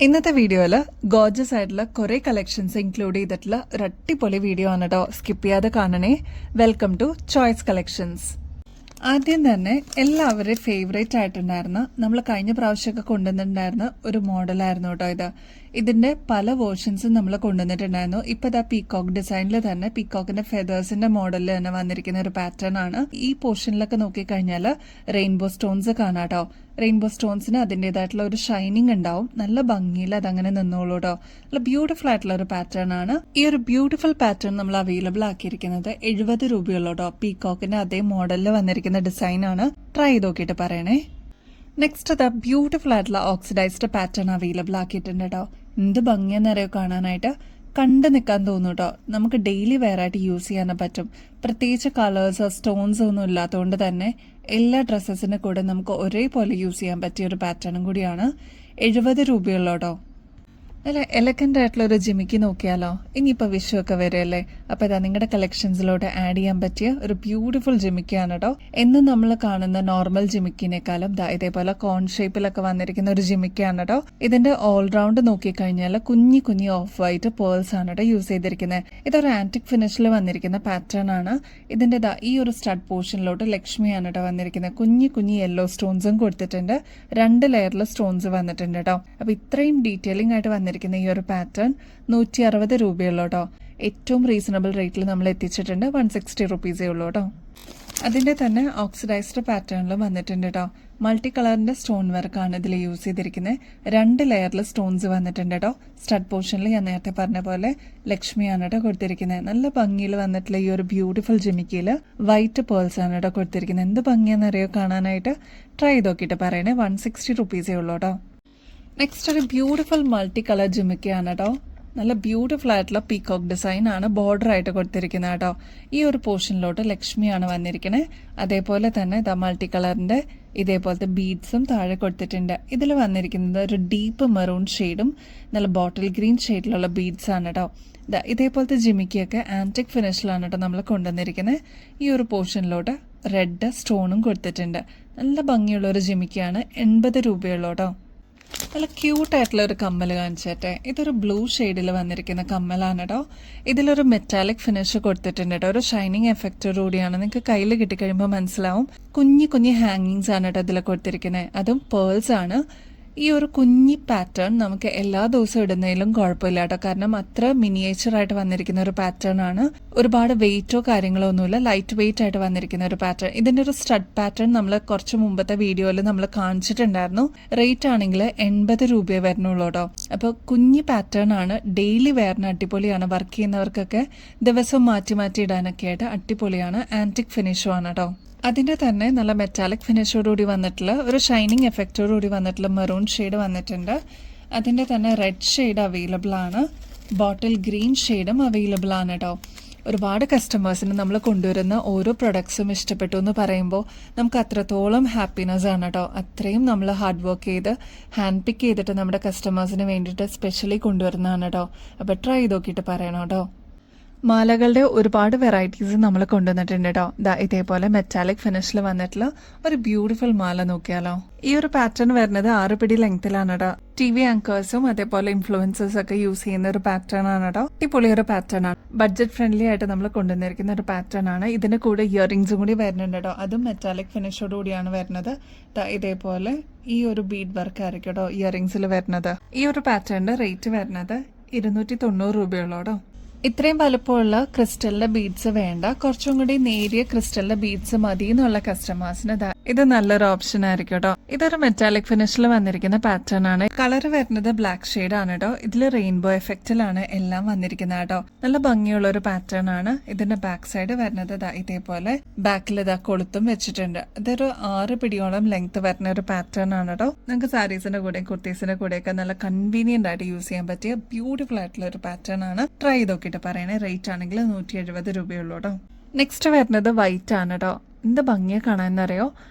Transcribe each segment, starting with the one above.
ഇന്നത്തെ വീഡിയോയിൽ ഗോർജസ് ആയിട്ടുള്ള കുറേ കളക്ഷൻസ് ഇൻക്ലൂഡ് ചെയ്തിട്ടുള്ള ഒരു അടിപൊളി വീഡിയോ ആണ് കേട്ടോ. സ്കിപ്പ് ചെയ്യാതെ കാണണേ. Welcome to Choice Collections. ആദ്യം തന്നെ എല്ലാവരുടെയും ഫേവറേറ്റ് ആയിട്ടുണ്ടായിരുന്ന നമ്മൾ കഴിഞ്ഞ പ്രാവശ്യമൊക്കെ കൊണ്ടുവന്നിട്ടുണ്ടായിരുന്ന ഒരു മോഡലായിരുന്നു കേട്ടോ ഇത്. ഇതിന്റെ പല വേർഷൻസും നമ്മൾ കൊണ്ടുവന്നിട്ടുണ്ടായിരുന്നു. ഇപ്പൊ ഇതാ പീകോക്ക് ഡിസൈനിൽ തന്നെ പീകോക്കിന്റെ ഫെതേഴ്സിന്റെ മോഡലിൽ തന്നെ വന്നിരിക്കുന്ന ഒരു പാറ്റേൺ ആണ്. ഈ പോർഷനിലൊക്കെ നോക്കിക്കഴിഞ്ഞാൽ റെയിൻബോ സ്റ്റോൺസ് കാണാട്ടോ. റെയിൻബോ സ്റ്റോൺസിന് അതിൻ്റെതായിട്ടുള്ള ഒരു ഷൈനിങ് ഉണ്ടാവും. നല്ല ഭംഗിയിൽ അതങ്ങനെ നിന്നോളൂ കേട്ടോ. നല്ല ബ്യൂട്ടിഫുൾ ആയിട്ടുള്ള ഒരു പാറ്റേൺ ആണ്. ഈ ഒരു ബ്യൂട്ടിഫുൾ പാറ്റേൺ നമ്മൾ അവൈലബിൾ ആക്കിയിരിക്കുന്നത് 70 രൂപയുള്ളൂ കേട്ടോ. പീകോക്കിന്റെ അതേ മോഡലിൽ വന്നിരിക്കുന്ന ഡിസൈൻ ആണ്. ട്രൈ ചെയ്ത് നോക്കിയിട്ട് പറയണേ. നെക്സ്റ്റ് അത് ബ്യൂട്ടിഫുൾ ആയിട്ടുള്ള ഓക്സിഡൈസ്ഡ് പാറ്റേൺ അവൈലബിൾ ആക്കിയിട്ടുണ്ട് കേട്ടോ. എന്ത് ഭംഗിയെന്നറിയോ കാണാനായിട്ട്. കണ്ടു നിൽക്കാൻ തോന്നും കേട്ടോ. നമുക്ക് ഡെയിലി വെയർ ആയിട്ട് യൂസ് ചെയ്യാൻ പറ്റും. പ്രത്യേകിച്ച് കളേഴ്സ് സ്റ്റോൺസ് ഒന്നും ഇല്ലാത്തതുകൊണ്ട് തന്നെ എല്ലാ ഡ്രസ്സസിന്റെ കൂടെ നമുക്ക് ഒരേപോലെ യൂസ് ചെയ്യാൻ പറ്റിയ ഒരു പാറ്റേണും കൂടിയാണ്. 70 രൂപയുള്ളൂ കേട്ടോ. അല്ല, എലഗന്റ് ആയിട്ടുള്ള ഒരു ജിമിക്ക് നോക്കിയാലോ. ഇനിയിപ്പോൾ വിഷുവൊക്കെ വരെയല്ലേ, അപ്പോൾ ഇതാ നിങ്ങളുടെ കളക്ഷൻസിലോട്ട് ആഡ് ചെയ്യാൻ പറ്റിയ ഒരു ബ്യൂട്ടിഫുൾ ജിമിക്കാണ് കേട്ടോ. എന്നും നമ്മൾ കാണുന്ന നോർമൽ ജിമിക്കിനേക്കാളും ഇതേപോലെ കോൺ ഷേപ്പിലൊക്കെ വന്നിരിക്കുന്ന ഒരു ജിമിക്കാണ് കേട്ടോ. ഇതിന്റെ ഓൾറൗണ്ട് നോക്കിക്കഴിഞ്ഞാൽ കുഞ്ഞി കുഞ്ഞി ഓഫ് വൈറ്റ് പേൾസ് ആണ് കേട്ടോ യൂസ് ചെയ്തിരിക്കുന്നത്. ഇതൊരു ആന്റിക് ഫിനിഷിൽ വന്നിരിക്കുന്ന പാറ്റേൺ ആണ്. ഇതിന്റെ ഈ ഒരു സ്റ്റഡ് പോർഷനിലോട്ട് ലക്ഷ്മിയാണ് കേട്ടോ വന്നിരിക്കുന്നത്. കുഞ്ഞി കുഞ്ഞി യെല്ലോ സ്റ്റോൺസും കൊടുത്തിട്ടുണ്ട്. 2 ലെയറിൽ സ്റ്റോൺസ് വന്നിട്ടുണ്ട് കേട്ടോ. അപ്പൊ ഇത്രയും ഡീറ്റെയിലിംഗ് ആയിട്ട് വന്നിരിക്കുന്ന ഈ ഒരു പാറ്റേൺ 160 രൂപയുള്ളൂ കേട്ടോ. ഏറ്റവും റീസണബിൾ റേറ്റിൽ നമ്മൾ എത്തിച്ചിട്ടുണ്ട്. 160 റുപ്പീസേ ഉള്ളൂ കേട്ടോ. അതിന്റെ തന്നെ ഓക്സിഡൈസ്ഡ് പാറ്റേണിലും വന്നിട്ടുണ്ട് കേട്ടോ. മൾട്ടി കളറിന്റെ സ്റ്റോൺ വർക്കാണ് ഇതിൽ യൂസ് ചെയ്തിരിക്കുന്നത്. 2 ലെയറിൽ സ്റ്റോൺസ് വന്നിട്ടുണ്ട് കേട്ടോ. സ്റ്റഡ് പോർഷനിൽ ഞാൻ നേരത്തെ പറഞ്ഞ പോലെ ലക്ഷ്മിയാണ് കേട്ടോ കൊടുത്തിരിക്കുന്നത്. നല്ല ഭംഗിയിൽ വന്നിട്ടുള്ള ഈ ഒരു ബ്യൂട്ടിഫുൾ ജിമിക്കിയിൽ വൈറ്റ് പേൾസ് ആണ് കേട്ടോ കൊടുത്തിരിക്കുന്നത്. എന്ത് ഭംഗിയാണെന്നറിയോ കാണാനായിട്ട്. ട്രൈ ചെയ്ത് നോക്കിയിട്ട് പറയണേ. 160 റുപ്പീസേ ഉള്ളൂ കേട്ടോ. നെക്സ്റ്റ് ഒരു ബ്യൂട്ടിഫുൾ മൾട്ടി കളർ ജിമിക്കയാണ് കേട്ടോ. നല്ല ബ്യൂട്ടിഫുൾ ആയിട്ടുള്ള പീകോക്ക് ഡിസൈൻ ആണ് ബോർഡർ ആയിട്ട് കൊടുത്തിരിക്കുന്നത് കേട്ടോ. ഈ ഒരു പോർഷനിലോട്ട് ലക്ഷ്മിയാണ് വന്നിരിക്കുന്നത്. അതേപോലെ തന്നെ മൾട്ടി കളറിന്റെ ഇതേപോലത്തെ ബീഡ്സും താഴെ കൊടുത്തിട്ടുണ്ട്. ഇതിൽ വന്നിരിക്കുന്നത് ഒരു ഡീപ്പ് മെറൂൺ ഷെയ്ഡും നല്ല ബോട്ടിൽ ഗ്രീൻ ഷെയ്ഡിലുള്ള ബീഡ്സ് ആണ് കേട്ടോ. ഇതേപോലത്തെ ജിമിക്കൊക്കെ ആന്റിക് ഫിനിഷിലാണ് കേട്ടോ നമ്മൾ കൊണ്ടുവന്നിരിക്കുന്നത്. ഈ ഒരു പോർഷനിലോട്ട് റെഡ് സ്റ്റോണും കൊടുത്തിട്ടുണ്ട്. നല്ല ഭംഗിയുള്ള ഒരു ജിമിക്കാണ്. 80 രൂപയുള്ളൂ കേട്ടോ. നല്ല ക്യൂട്ടായിട്ടുള്ള ഒരു കമ്മൽ കാണിച്ചേട്ടെ. ഇതൊരു ബ്ലൂ ഷെയ്ഡിൽ വന്നിരിക്കുന്ന കമ്മലാണ് കേട്ടോ. ഇതിലൊരു മെറ്റാലിക് ഫിനിഷ് കൊടുത്തിട്ടുണ്ട് കേട്ടോ. ഒരു ഷൈനിങ് എഫക്റ്റോടുകൂടിയാണ്. നിങ്ങൾക്ക് കയ്യിൽ കിട്ടിക്കഴിയുമ്പോൾ മനസ്സിലാവും. കുഞ്ഞി കുഞ്ഞി ഹാങ്ങിങ്സ് ആണ് കേട്ടോ ഇതിൽ കൊടുത്തിരിക്കുന്നത്. അതും പേൾസ് ആണ്. ഈ ഒരു കുഞ്ഞി പാറ്റേൺ നമുക്ക് എല്ലാ ദിവസവും ഇടുന്നതിലും കുഴപ്പമില്ല കേട്ടോ. കാരണം അത്ര മിനിയേച്ചർ ആയിട്ട് വന്നിരിക്കുന്ന ഒരു പാറ്റേൺ ആണ്. ഒരുപാട് വെയിറ്റോ കാര്യങ്ങളോ ഒന്നുമില്ല. ലൈറ്റ് വെയിറ്റ് ആയിട്ട് വന്നിരിക്കുന്ന ഒരു പാറ്റേൺ. ഇതിന്റെ ഒരു സ്റ്റഡ് പാറ്റേൺ നമ്മൾ കുറച്ച് മുമ്പത്തെ വീഡിയോയിൽ നമ്മൾ കാണിച്ചിട്ടുണ്ടായിരുന്നു. റേറ്റ് ആണെങ്കിൽ 80 രൂപയെ വരുന്നുള്ളൂ കേട്ടോ. അപ്പോൾ കുഞ്ഞി പാറ്റേൺ ആണ്. ഡെയിലി വെയറിന് അടിപൊളിയാണ്. വർക്ക് ചെയ്യുന്നവർക്കൊക്കെ ദിവസം മാറ്റി മാറ്റി ഇടാനൊക്കെ ആയിട്ട് അടിപൊളിയാണ്. ആന്റിക് ഫിനിഷും ആണ് കേട്ടോ. അതിന്റെ തന്നെ നല്ല മെറ്റാലിക് ഫിനിഷോടുകൂടി വന്നിട്ടുള്ള ഒരു ഷൈനിങ് എഫക്റ്റോടുകൂടി വന്നിട്ടുള്ള മെറൂൺ ഷെയ്ഡ് വന്നിട്ടുണ്ട്. അതിന്റെ തന്നെ റെഡ് ഷെയ്ഡ് അവൈലബിൾ ആണ്. ബോട്ടിൽ ഗ്രീൻ ഷെയ്ഡും അവൈലബിൾ ആണ് കേട്ടോ. ഒരുപാട് കസ്റ്റമേഴ്സിന് നമ്മൾ കൊണ്ടുവരുന്ന ഓരോ പ്രൊഡക്ട്സും ഇഷ്ടപ്പെട്ടു എന്ന് പറയുമ്പോൾ നമുക്ക് അത്രത്തോളം ഹാപ്പിനെസ് ആണ് കേട്ടോ. അത്രയും നമ്മൾ ഹാർഡ് വർക്ക് ചെയ്ത് ഹാൻഡ് പിക്ക് ചെയ്തിട്ട് നമ്മുടെ കസ്റ്റമേഴ്സിന് വേണ്ടിയിട്ട് സ്പെഷ്യലി കൊണ്ടുവരുന്നതാണ് കേട്ടോ. അപ്പോൾ ട്രൈ ചെയ്ത് നോക്കിയിട്ട് പറയണം കേട്ടോ. മാലകളുടെ ഒരുപാട് വെറൈറ്റീസ് നമ്മൾ കൊണ്ടുവന്നിട്ടുണ്ട് കേട്ടോ. ഇതേപോലെ മെറ്റാലിക് ഫിനിഷിൽ വന്നിട്ടുള്ള ഒരു ബ്യൂട്ടിഫുൾ മാല നോക്കിയാലോ. ഈ ഒരു പാറ്റേൺ വരുന്നത് 6 പിടി ലെങ്ത്തിലാണ് കേട്ടോ. TV ആങ്കേഴ്സും അതേപോലെ ഇൻഫ്ലുവൻസേഴ്സ് ഒക്കെ യൂസ് ചെയ്യുന്ന ഒരു പാറ്റേൺ ആണ് കേട്ടോ. അടിപൊളി ഒരു പാറ്റേൺ ആണ്. ബഡ്ജറ്റ് ഫ്രണ്ട്ലി ആയിട്ട് നമ്മൾ കൊണ്ടുവന്നിരിക്കുന്ന ഒരു പാറ്റേൺ ആണ്. ഇതിന്റെ കൂടെ ഇയറിംഗ്സും കൂടി വരുന്നുണ്ട് കേട്ടോ. അതും മെറ്റാലിക് ഫിനിഷോട് കൂടിയാണ് വരുന്നത്. ഇതേപോലെ ഈ ഒരു ബീഡ് വർക്ക് ആയിരിക്കും കേട്ടോ ഇയറിംഗ്സിൽ വരുന്നത്. ഈ ഒരു പാറ്റേണിന്റെ റേറ്റ് വരുന്നത് 290 രൂപയുള്ളൂ കേട്ടോ. ഇത്രയും വലുപ്പമുള്ള ക്രിസ്റ്റലിന്റെ ബീഡ്സ് വേണ്ട, കുറച്ചും കൂടി നേരിയ ക്രിസ്റ്റലിന്റെ ബീഡ്സ് മതി എന്നുള്ള കസ്റ്റമേഴ്സിന് ഇത് നല്ലൊരു ഓപ്ഷൻ ആയിരിക്കും കേട്ടോ. ഇതൊരു മെറ്റാലിക് ഫിനിഷിൽ വന്നിരിക്കുന്ന പാറ്റേൺ ആണ്. കളർ വരുന്നത് ബ്ലാക്ക് ഷെയ്ഡ് ആണ് കേട്ടോ. ഇതിൽ റെയിൻബോ എഫക്റ്റിലാണ് എല്ലാം വന്നിരിക്കുന്നത് കേട്ടോ. നല്ല ഭംഗിയുള്ള ഒരു പാറ്റേൺ ആണ്. ഇതിന്റെ ബാക്ക് സൈഡ് വരുന്നത് ഇതേപോലെ ബാക്കിൽ കൊളുത്തും വെച്ചിട്ടുണ്ട്. ഇതൊരു 6 പിടിയോളം ലെങ്ത് വരുന്ന ഒരു പാറ്റേൺ ആണ് കേട്ടോ. നിങ്ങൾക്ക് സാരീസിന്റെ കൂടെയും കുർത്തീസിന്റെ കൂടെയൊക്കെ നല്ല കൺവീനിയന്റ് ആയിട്ട് യൂസ് ചെയ്യാൻ പറ്റിയ ബ്യൂട്ടിഫുൾ ആയിട്ടുള്ള ഒരു പാറ്റേൺ ആണ്. ട്രൈ ചെയ്ത് നോക്കിയിട്ട് പറയണേ. റേറ്റ് ആണെങ്കിൽ 170 രൂപയുള്ളൂ കേട്ടോ. നെക്സ്റ്റ് വരുന്നത് വൈറ്റ് ആണ് കേട്ടോ. എന്ത് ഭംഗിയെ കാണാന്നറിയോ.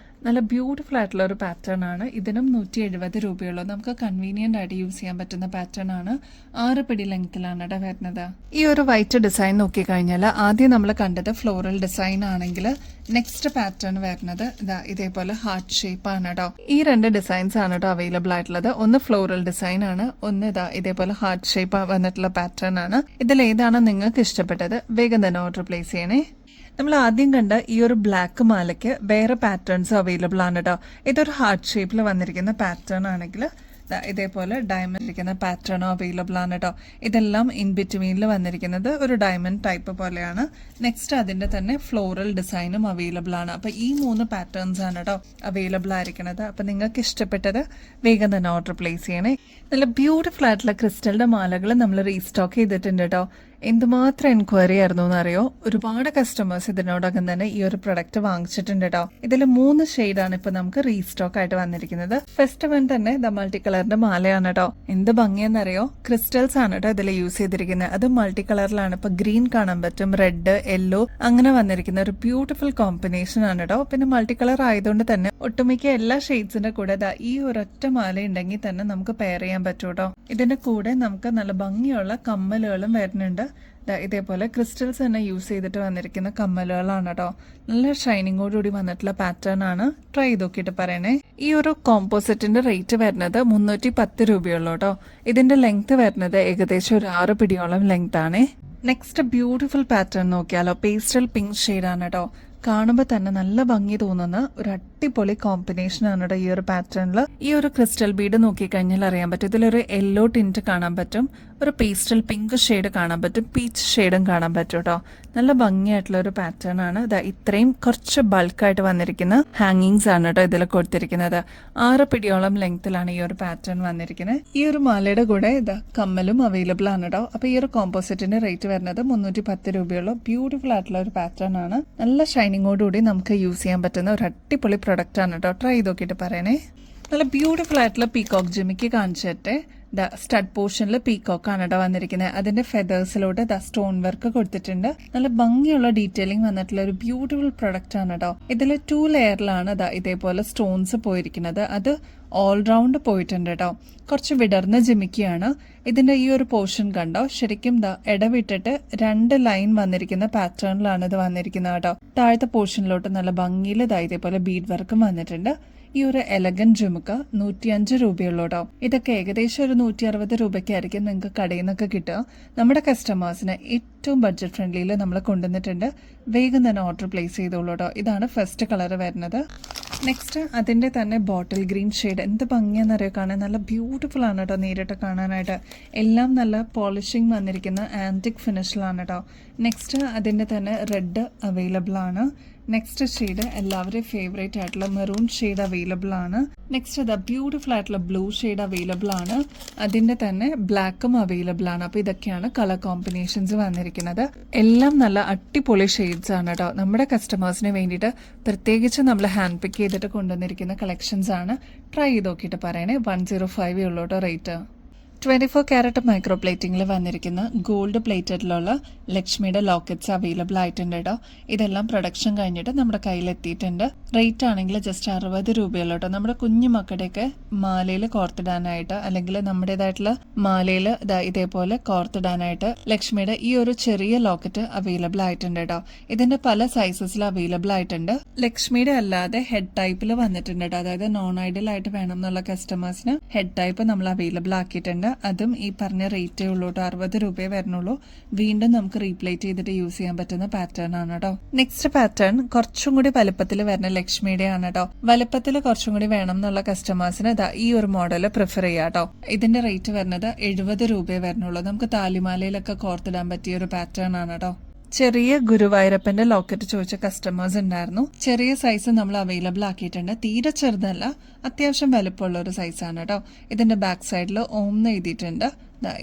നല്ല ബ്യൂട്ടിഫുൾ ആയിട്ടുള്ള ഒരു പാറ്റേൺ ആണ്. ഇതിനും 170 രൂപയുള്ളൂ. നമുക്ക് കൺവീനിയൻ്റ് ആയിട്ട് യൂസ് ചെയ്യാൻ പറ്റുന്ന പാറ്റേൺ ആണ്. 6 പിടി ലെങ്ത്തിലാണ് ഇവിടെ വരുന്നത്. ഈ ഒരു വൈറ്റ് ഡിസൈൻ നോക്കിക്കഴിഞ്ഞാൽ ആദ്യം നമ്മൾ കണ്ടത് ഫ്ലോറൽ ഡിസൈൻ ആണെങ്കിൽ നെക്സ്റ്റ് പാറ്റേൺ വരുന്നത് ഇതേപോലെ ഹാർട്ട് ഷേപ്പ് ആണ് കേട്ടോ. ഈ 2 ഡിസൈൻസ് ആണ് കേട്ടോ അവൈലബിൾ ആയിട്ടുള്ളത്. ഒന്ന് ഫ്ലോറൽ ഡിസൈൻ ആണ്, ഒന്ന് ഇതേപോലെ ഹാർട്ട് ഷേപ്പ് വന്നിട്ടുള്ള പാറ്റേൺ ആണ്. ഇതിൽ ഏതാണ് നിങ്ങൾക്ക് ഇഷ്ടപ്പെട്ടത് വേഗം തന്നെ ഓർഡർ പ്ലേസ് ചെയ്യണേ. നമ്മൾ ആദ്യം കണ്ട ഈ ഒരു ബ്ലാക്ക് മാലയ്ക്ക് വേറെ പാറ്റേൺസ് അവൈലബിൾ ആണ് കേട്ടോ. ഇതൊരു ഹാർട്ട് ഷേപ്പിൽ വന്നിരിക്കുന്ന പാറ്റേൺ ആണെങ്കിൽ ഇതേപോലെ ഡയമണ്ട് ഇരിക്കുന്ന പാറ്റേണോ അവൈലബിൾ ആണ് കേട്ടോ. ഇതെല്ലാം ഇൻ ബിറ്റ്വീനിൽ വന്നിരിക്കുന്നത് ഒരു ഡയമണ്ട് ടൈപ്പ് പോലെയാണ്. നെക്സ്റ്റ് അതിന്റെ തന്നെ ഫ്ലോറൽ ഡിസൈനും അവൈലബിൾ ആണ്. അപ്പൊ ഈ 3 പാറ്റേൺസ് ആണ് കേട്ടോ അവൈലബിൾ ആയിരിക്കുന്നത്. അപ്പൊ നിങ്ങൾക്ക് ഇഷ്ടപ്പെട്ടത് വേഗം തന്നെ ഓർഡർ പ്ലേസ് ചെയ്യണേ. നല്ല ബ്യൂട്ടിഫുൾ ആയിട്ടുള്ള ക്രിസ്റ്റലിന്റെ മാലകൾ നമ്മൾ റീസ്റ്റോക്ക് ചെയ്തിട്ടുണ്ട് കേട്ടോ. എന്തുമാത്രം എൻക്വയറി ആയിരുന്നു എന്നറിയോ. ഒരുപാട് കസ്റ്റമേഴ്സ് ഇതിനോടകം തന്നെ ഈ ഒരു പ്രൊഡക്റ്റ് വാങ്ങിച്ചിട്ടുണ്ട് കേട്ടോ. ഇതിൽ 3 ഷെയ്ഡാണ് ഇപ്പൊ നമുക്ക് റീസ്റ്റോക്ക് ആയിട്ട് വന്നിരിക്കുന്നത്. ഫസ്റ്റ് വൺ തന്നെ മൾട്ടി കളറിന്റെ മാലയാണ് കേട്ടോ. എന്ത് ഭംഗിയെന്നറിയോ. ക്രിസ്റ്റൽസ് ആണ് കേട്ടോ ഇതിൽ യൂസ് ചെയ്തിരിക്കുന്നത്. അത് മൾട്ടി കളറിലാണ്. ഇപ്പൊ ഗ്രീൻ കാണാൻ പറ്റും, റെഡ്, യെല്ലോ അങ്ങനെ വന്നിരിക്കുന്ന ഒരു ബ്യൂട്ടിഫുൾ കോമ്പിനേഷൻ ആണ് കേട്ടോ. പിന്നെ മൾട്ടി കളർ ആയതുകൊണ്ട് തന്നെ ഒട്ടുമിക്ക എല്ലാ ഷെയ്ഡ്സിന്റെ കൂടെ ഈ ഒരൊറ്റ മാല ഉണ്ടെങ്കിൽ തന്നെ നമുക്ക് പെയർ ചെയ്യാൻ പറ്റും കേട്ടോ. ഇതിന്റെ കൂടെ നമുക്ക് നല്ല ഭംഗിയുള്ള കമ്മലുകളും വരുന്നുണ്ട്. ഇതേപോലെ ക്രിസ്റ്റൽസ് തന്നെ യൂസ് ചെയ്തിട്ട് വന്നിരിക്കുന്ന കമ്മലുകളാണ് കേട്ടോ. നല്ല ഷൈനിങ്ങോടുകൂടി വന്നിട്ടുള്ള പാറ്റേൺ ആണ്. ട്രൈ ചെയ്ത് നോക്കിയിട്ട് പറയണേ. ഈ ഒരു കോമ്പോസിറ്റിന്റെ റേറ്റ് വരുന്നത് 310 രൂപയുള്ളൂ കേട്ടോ. ഇതിന്റെ ലെങ്ത് വരുന്നത് ഏകദേശം ഒരു 6 പിടിയോളം ലെങ്ത് ആണ്. നെക്സ്റ്റ് ബ്യൂട്ടിഫുൾ പാറ്റേൺ നോക്കിയാലോ. പേസ്റ്റൽ പിങ്ക് ഷെയ്ഡാണ് കേട്ടോ. കാണുമ്പോൾ തന്നെ നല്ല ഭംഗി തോന്നുന്ന ഒരു അടിപൊളി കോമ്പിനേഷൻ ആണ് കേട്ടോ ഈ ഒരു പാറ്റേണിൽ. ഈ ഒരു ക്രിസ്റ്റൽ ബീഡ് നോക്കിക്കഴിഞ്ഞാൽ അറിയാൻ പറ്റും. ഇതിലൊരു യെല്ലോ ടിന്റ് കാണാൻ പറ്റും, ഒരു പേസ്റ്റൽ പിങ്ക് ഷെയ്ഡ് കാണാൻ പറ്റും, പീച്ച് ഷെയ്ഡും കാണാൻ പറ്റും കേട്ടോ. നല്ല ഭംഗിയായിട്ടുള്ള ഒരു പാറ്റേൺ ആണ്. ഇത്രയും കുറച്ച് ബൾക്കായിട്ട് വന്നിരിക്കുന്ന ഹാങ്ങിങ്സ് ആണ് കേട്ടോ ഇതിൽ കൊടുത്തിരിക്കുന്നത്. 6 പിടിയോളം ലെങ്ത്തിലാണ് ഈ ഒരു പാറ്റേൺ വന്നിരിക്കുന്നത്. ഈ ഒരു മാലയുടെ കൂടെ കമ്മലും അവൈലബിൾ ആണ് കേട്ടോ. അപ്പൊ ഈ ഒരു കോമ്പോസിറ്റിന്റെ റേറ്റ് വരുന്നത് 310 രൂപയുള്ള ബ്യൂട്ടിഫുൾ ആയിട്ടുള്ള ഒരു പാറ്റേൺ ആണ്. നല്ല ഷൈനിങ്ങോടുകൂടി നമുക്ക് യൂസ് ചെയ്യാൻ പറ്റുന്ന ഒരു അടിപൊളി പ്രൊഡക്റ്റ് ആണ് കേട്ടോ. ട്രൈ ചെയ്ത് നോക്കിയിട്ട് പറയണേ. നല്ല ബ്യൂട്ടിഫുൾ ആയിട്ടുള്ള പീകോക്ക് ജിമിക്ക് കാണിച്ചിട്ട് സ്റ്റഡ് പോർഷനിൽ പീകോക്ക് ആണ് കേട്ടോ വന്നിരിക്കുന്നത്. അതിന്റെ ഫെദേഴ്സിലോട്ട് സ്റ്റോൺ വർക്ക് കൊടുത്തിട്ടുണ്ട്. നല്ല ഭംഗിയുള്ള ഡീറ്റെയിലിംഗ് വന്നിട്ടുള്ള ഒരു ബ്യൂട്ടിഫുൾ പ്രൊഡക്റ്റ് ആണ് കേട്ടോ. ഇതിൽ 2 ലെയറിലാണ് ഇതേപോലെ സ്റ്റോൺസ് പോയിരിക്കുന്നത്. അത് ഓൾറൗണ്ട് പോയിട്ടുണ്ട് കേട്ടോ. കുറച്ച് വിടർന്ന ജിമിക്കിയാണ്. ഇതിന്റെ ഈ ഒരു പോർഷൻ കണ്ടോ, ശരിക്കും ഇടവിട്ടിട്ട് 2 ലൈൻ വന്നിരിക്കുന്ന പാറ്റേണിലാണ് ഇത് വന്നിരിക്കുന്നത് കേട്ടോ. താഴത്തെ പോർഷനിലോട്ട് നല്ല ഭംഗിയിൽ ഇതേപോലെ ബീഡ് വർക്കും വന്നിട്ടുണ്ട്. ഈ ഒരു എലഗന്റ് ജുമുക്ക 105 രൂപയുള്ളൂ കേട്ടോ. ഇതൊക്കെ ഏകദേശം ഒരു 160 രൂപയ്ക്കായിരിക്കും നിങ്ങൾക്ക് കടയിൽ നിന്നൊക്കെ കിട്ടുക. നമ്മുടെ കസ്റ്റമേഴ്സിന് ഏറ്റവും ബഡ്ജറ്റ് ഫ്രണ്ട്ലിയിൽ നമ്മൾ കൊണ്ടുവന്നിട്ടുണ്ട്. വേഗം തന്നെ ഓർഡർ പ്ലേസ് ചെയ്തോളൂ കേട്ടോ. ഇതാണ് ഫസ്റ്റ് കളർ വരുന്നത്. നെക്സ്റ്റ് അതിന്റെ തന്നെ ബോട്ടിൽ ഗ്രീൻ ഷെയ്ഡ്. എന്ത് ഭംഗിയാണെന്നറിയോ കാണാൻ. നല്ല ബ്യൂട്ടിഫുൾ ആണ് കേട്ടോ നേരിട്ട് കാണാനായിട്ട്. എല്ലാം നല്ല പോളിഷിങ് വന്നിരിക്കുന്ന ആന്റിക് ഫിനിഷിലാണ് കേട്ടോ. നെക്സ്റ്റ് അതിന്റെ തന്നെ റെഡ് അവൈലബിൾ ആണ്. നെക്സ്റ്റ് ഷെയ്ഡ് എല്ലാവരുടെയും ഫേവറേറ്റ് ആയിട്ടുള്ള മെറൂൺ ഷെയ്ഡ് അവൈലബിൾ ആണ്. നെക്സ്റ്റ് ബ്യൂട്ടിഫുൾ ആയിട്ടുള്ള ബ്ലൂ ഷെയ്ഡ് അവൈലബിൾ ആണ്. അതിന്റെ തന്നെ ബ്ലാക്കും അവൈലബിൾ ആണ്. അപ്പൊ ഇതൊക്കെയാണ് കളർ കോമ്പിനേഷൻസ് വന്നിരിക്കുന്നത്. എല്ലാം നല്ല അടിപൊളി ഷെയ്ഡ്സ് ആണ് കേട്ടോ. നമ്മുടെ കസ്റ്റമേഴ്സിന് വേണ്ടിയിട്ട് പ്രത്യേകിച്ച് നമ്മൾ ഹാൻഡ് പിക്ക് ചെയ്തിട്ട് കൊണ്ടുവന്നിരിക്കുന്ന കളക്ഷൻസ് ആണ്. ട്രൈ ചെയ്ത് നോക്കിയിട്ട് പറയണേ. 105 ഉള്ളൂ കേട്ടോ റേറ്റ്. 24 ക്യാരറ്റ് മൈക്രോ പ്ലേറ്റിംഗിൽ വന്നിരിക്കുന്ന ഗോൾഡ് പ്ലേറ്റഡിലുള്ള ലക്ഷ്മിയുടെ ലോക്കറ്റ്സ് അവൈലബിൾ ആയിട്ടുണ്ട് കേട്ടോ. ഇതെല്ലാം പ്രൊഡക്ഷൻ കഴിഞ്ഞിട്ട് നമ്മുടെ കയ്യിലെത്തിയിട്ടുണ്ട്. റേറ്റ് ആണെങ്കിൽ ജസ്റ്റ് 60 രൂപയുള്ളൂ കേട്ടോ. നമ്മുടെ കുഞ്ഞു മക്കളുടെയൊക്കെ മാലയിൽ കോർത്തിടാനായിട്ട് അല്ലെങ്കിൽ നമ്മുടേതായിട്ടുള്ള മാലയിൽ ഇതേപോലെ കോർത്തിടാനായിട്ട് ലക്ഷ്മിയുടെ ഈ ഒരു ചെറിയ ലോക്കറ്റ് അവൈലബിൾ ആയിട്ടുണ്ട് കേട്ടോ. ഇതിന്റെ പല സൈസസിൽ അവൈലബിൾ ആയിട്ടുണ്ട്. ലക്ഷ്മിയുടെ അല്ലാതെ ഹെഡ് ടൈപ്പിൽ വന്നിട്ടുണ്ട് കേട്ടോ. അതായത് നോൺ ഐഡിയൽ ആയിട്ട് വേണം എന്നുള്ള കസ്റ്റമേഴ്സിന് ഹെഡ് ടൈപ്പ് നമ്മൾ അവൈലബിൾ ആക്കിയിട്ടുണ്ട്. അതും ഈ പറഞ്ഞ റേറ്റേ ഉള്ളൂ കേട്ടോ. 60 രൂപയെ വരുന്നുള്ളൂ. വീണ്ടും നമുക്ക് റീപ്ലേറ്റ് ചെയ്തിട്ട് യൂസ് ചെയ്യാൻ പറ്റുന്ന പാറ്റേൺ ആണ് കേട്ടോ. നെക്സ്റ്റ് പാറ്റേൺ കുറച്ചും കൂടി വലുപ്പത്തിൽ വരുന്ന ലക്ഷ്മിയുടെ ആണ് കേട്ടോ. വലുപ്പത്തിൽ കുറച്ചും കൂടി വേണം എന്നുള്ള കസ്റ്റമേഴ്സിന് ഈ ഒരു മോഡൽ പ്രിഫർ ചെയ്യാം കേട്ടോ. ഇതിന്റെ റേറ്റ് വരുന്നത് 70 രൂപയെ വരുന്നുള്ളൂ. നമുക്ക് താലിമാലയിലൊക്കെ കോർത്തിടാൻ പറ്റിയ ഒരു പാറ്റേൺ ആണ് കേട്ടോ. ചെറിയ ഗുരുവായൂരപ്പന്റെ ലോക്കറ്റ് ചോദിച്ച കസ്റ്റമേഴ്സ് ഉണ്ടായിരുന്നു. ചെറിയ സൈസ് നമ്മൾ അവൈലബിൾ ആക്കിയിട്ടുണ്ട്. തീരെ ചെറുതല്ല, അത്യാവശ്യം വലുപ്പമുള്ള ഒരു സൈസാണ് കേട്ടോ. ഇതിന്റെ ബാക്ക് സൈഡിൽ ഓം എന്ന് എഴുതിയിട്ടുണ്ട്.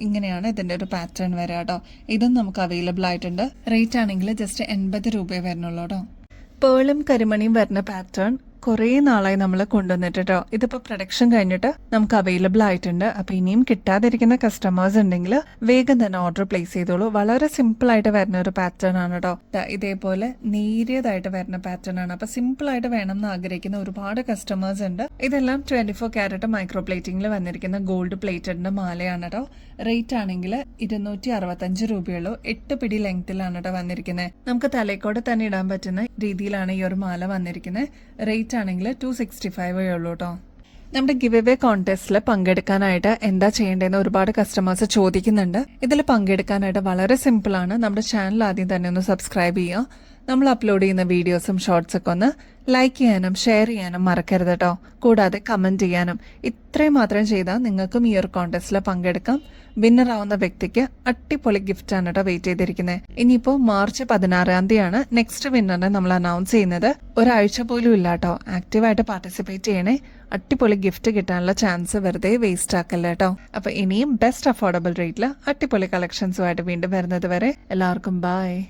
ഇങ്ങനെയാണ് ഇതിന്റെ ഒരു പാറ്റേൺ വരാം കേട്ടോ. ഇതും നമുക്ക് അവൈലബിൾ ആയിട്ടുണ്ട്. റേറ്റ് ആണെങ്കിൽ ജസ്റ്റ് 80 രൂപയെ വരുന്നുള്ളൂ കേട്ടോ. പേളും കരിമണിയും വരുന്ന പാറ്റേൺ കുറേ നാളായി നമ്മൾ കൊണ്ടുവന്നിട്ട് കേട്ടോ. ഇതിപ്പോൾ പ്രൊഡക്ഷൻ കഴിഞ്ഞിട്ട് നമുക്ക് അവൈലബിൾ ആയിട്ടുണ്ട്. അപ്പോൾ ഇനിയും കിട്ടാതിരിക്കുന്ന കസ്റ്റമേഴ്സ് ഉണ്ടെങ്കിൽ വേഗം തന്നെ ഓർഡർ പ്ലേസ് ചെയ്തോളൂ. വളരെ സിമ്പിൾ ആയിട്ട് വരുന്ന ഒരു പാറ്റേൺ ആണ് കേട്ടോ. ഇതേപോലെ നേരിയതായിട്ട് വരുന്ന പാറ്റേൺ ആണ്. അപ്പോൾ സിമ്പിൾ ആയിട്ട് വേണം എന്ന് ആഗ്രഹിക്കുന്ന ഒരുപാട് കസ്റ്റമേഴ്സ് ഉണ്ട്. ഇതെല്ലാം 24 ക്യാരറ്റ് മൈക്രോ പ്ലേറ്റിംഗിൽ വന്നിരിക്കുന്ന ഗോൾഡ് പ്ലേറ്റഡിന്റെ മാലയാണ് കേട്ടോ. റേറ്റ് ആണെങ്കിൽ 265 രൂപയുള്ളൂ. 8 പിടി ലെങ്ത്തിലാണ് കേട്ടോ വന്നിരിക്കുന്നത്. നമുക്ക് തലക്കോടെ തന്നെ ഇടാൻ പറ്റുന്ന രീതിയിലാണ് ഈ ഒരു മാല വന്നിരിക്കുന്നത്. റേറ്റ് ആണെങ്കിൽ 265 ഉള്ളൂ കേട്ടോ. നമ്മുടെ ഗിവ് അവേ കോൺടെസ്റ്റിൽ പങ്കെടുക്കാനായിട്ട് എന്താ ചെയ്യേണ്ടതെന്ന് ഒരുപാട് കസ്റ്റമേഴ്സ് ചോദിക്കുന്നുണ്ട്. ഇതിൽ പങ്കെടുക്കാനായിട്ട് വളരെ സിമ്പിൾ ആണ്. നമ്മുടെ ചാനൽ ആദ്യം തന്നെ ഒന്ന് സബ്സ്ക്രൈബ് ചെയ്യുക. നമ്മൾ അപ്ലോഡ് ചെയ്യുന്ന വീഡിയോസും ഷോർട്സ് ഒക്കെ ഒന്ന് ലൈക്ക് ചെയ്യാനും ഷെയർ ചെയ്യാനും മറക്കരുത് കേട്ടോ. കൂടാതെ കമന്റ് ചെയ്യാനും. ഇത്രയും മാത്രം ചെയ്താൽ നിങ്ങൾക്കും ഈ ഒരു കോൺടെസ്റ്റിൽ പങ്കെടുക്കാം. വിന്നർ ആവുന്ന വ്യക്തിക്ക് അടിപൊളി ഗിഫ്റ്റ് ആണ് കേട്ടോ വെയിറ്റ് ചെയ്തിരിക്കുന്നത്. ഇനിയിപ്പോൾ മാർച്ച് 16 തീയതിയാണ് നെക്സ്റ്റ് വിന്നറിനെ നമ്മൾ അനൗൺസ് ചെയ്യുന്നത്. ഒരാഴ്ച പോലും ഇല്ല കേട്ടോ. ആക്റ്റീവായിട്ട് പാർട്ടിസിപ്പേറ്റ് ചെയ്യണേ. അടിപൊളി ഗിഫ്റ്റ് കിട്ടാനുള്ള ചാൻസ് വെറുതെ വേസ്റ്റ് ആക്കല്ല കേട്ടോ. അപ്പൊ ഇനിയും ബെസ്റ്റ് അഫോർഡബിൾ റേറ്റിൽ അടിപൊളി കളക്ഷൻസുമായിട്ട് വീണ്ടും വരുന്നത് വരെ എല്ലാവർക്കും ബൈ.